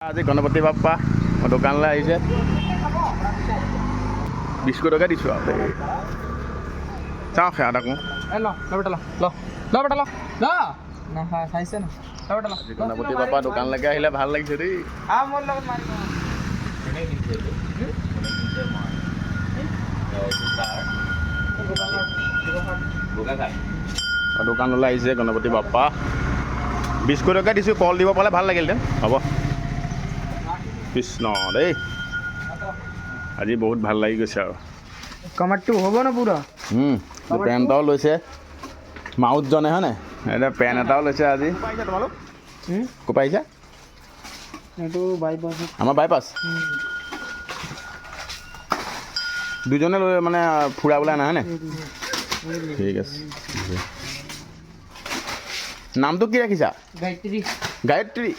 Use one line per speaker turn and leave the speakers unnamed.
আজি গণপতি বাপ্পা দোকানলৈ আহিছে 20 টকা দিছোঁ আৰু চাওঁ সেয়া তাকো গণপতি বাপ্পা দোকানলৈকে আহিলে ভাল লাগিছে দেই দোকানলৈ আহিছে গণপতি বাপ্পা 20 টকা দিছোঁ কল দিব পালে ভাল লাগিলহেঁতেন হ'ব কৃষ্ণ দেই আজি বহুত ভাল লাগি গৈছে আৰু
কমাৰটো হ'ব ন পুৰা
পেন এটাও লৈছে মাউতজনে হয়নে এতিয়া পেন এটাও লৈছে আজি তোমালোক ক'ৰ পৰা আহিছা
এইটো বাইপাছ
আমাৰ বাইপাছ দুজনে লৈ মানে ফুৰাবলৈ আনা হয়নে ঠিক আছে নামটো কি ৰাখিছা
গায়ত্ৰী
গায়ত্ৰী